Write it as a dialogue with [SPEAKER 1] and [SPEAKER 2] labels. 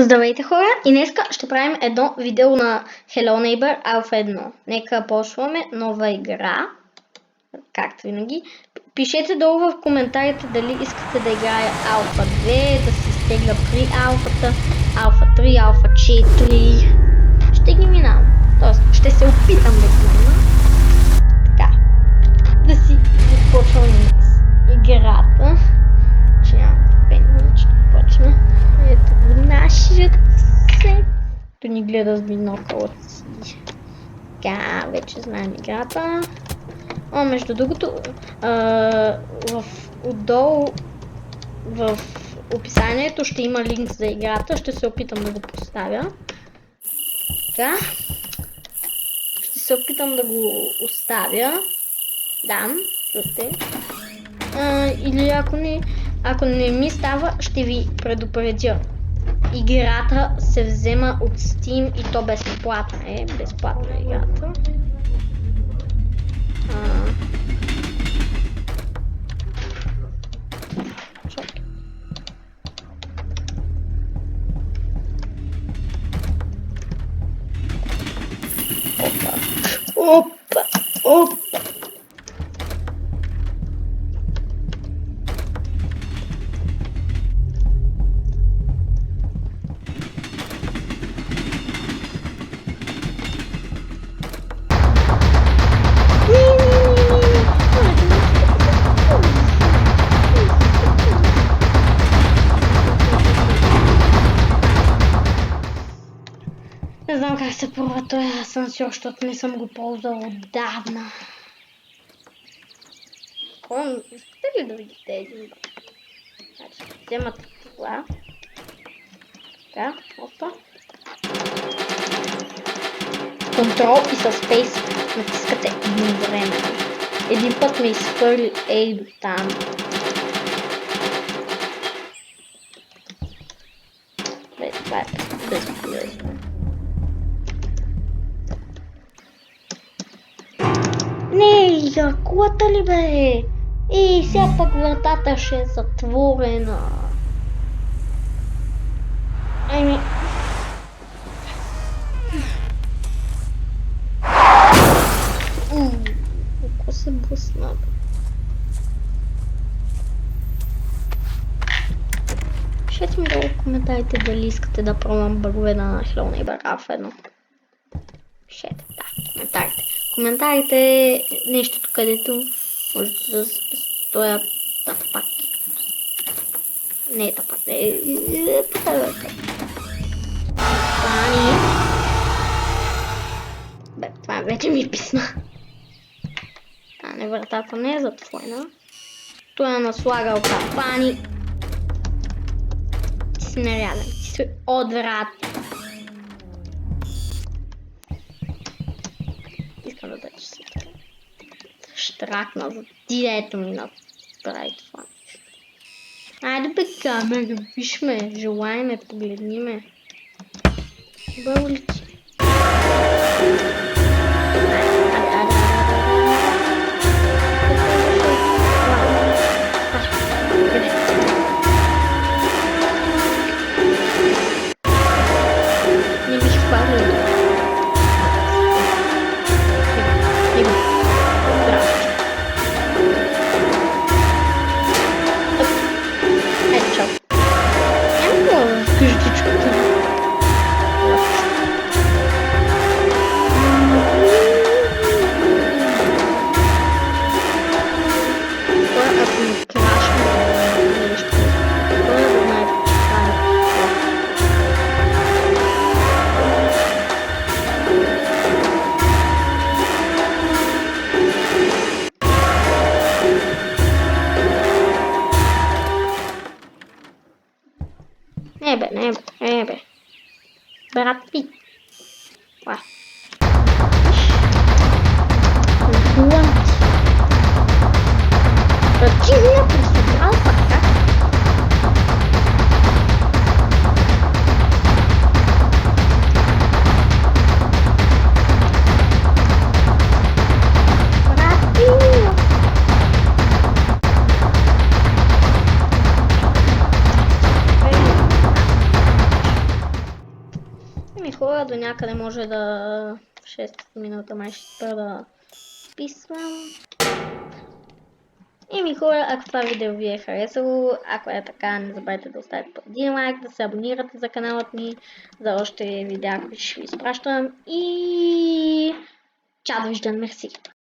[SPEAKER 1] Здравейте хора! И днеска ще правим едно видео на Hello Neighbor Alpha 1. Нека почваме нова игра. Както винаги. Пишете долу в коментарите дали искате да играя Alpha 2, да се стегля при алфата, Alpha 3, Alpha 4. Ще ги минавам. Тоест, ще се опитам да ги минавам. Така. Да си започваме с играта. Че нямам търпение, че почне. Ето го нашият се. Той ни гледа с бинокълът си. Така, вече знаем играта. Между другото, отдолу в описанието ще има линк за играта. Ще се опитам да го поставя. Така. Ще се опитам да го оставя. Да, чухте. Или ако не ми става, ще ви предупредя. Играта се взема от Steam и то безплатна е. Безплатна е играта. Опа! Опа! Не знам как се пробва този асансьор, защото не съм го ползвал отдавна. Искате ли да видите един път? Значи, вземате това. Така, опа. Контрол и с спейс натискате едновременно. Един път ме изхвърли ей до там. Това е безполезно. Не, кулата ли бе? И сега пък вратата ще е затворена. Айми. Ако се блъсна. Пишете ми долу в коментарите дали искате да пробвам бъгове на Hello Neighbor Alpha 1. Пишете, да, коментарите. Коментарите е нещото, където може да стоят тапаки. Не е тапак, това вече ми писна. Не, вратата не е затворена. Той е наслагал капани. Ти си нереален, ти си отвратен. Искам да дадеш си така. Штракна за дирето ми направи това нещо. Айде бе камера, виж ме, желай ме, погледни ме. Бъл ли ти? Не ми хвали. Не бе. Брат Пит. Ва. Ти меня присобрал пока. Брат Пит. хора, до някъде може да... в 6 минута май ще спра да писвам. И хора, ако това видео ви е харесало, ако е така, не забравяйте да оставите един лайк, да се абонирате за каналът ми, за още видеа, които ще ви изпращам. И чао, довиждане, мерси!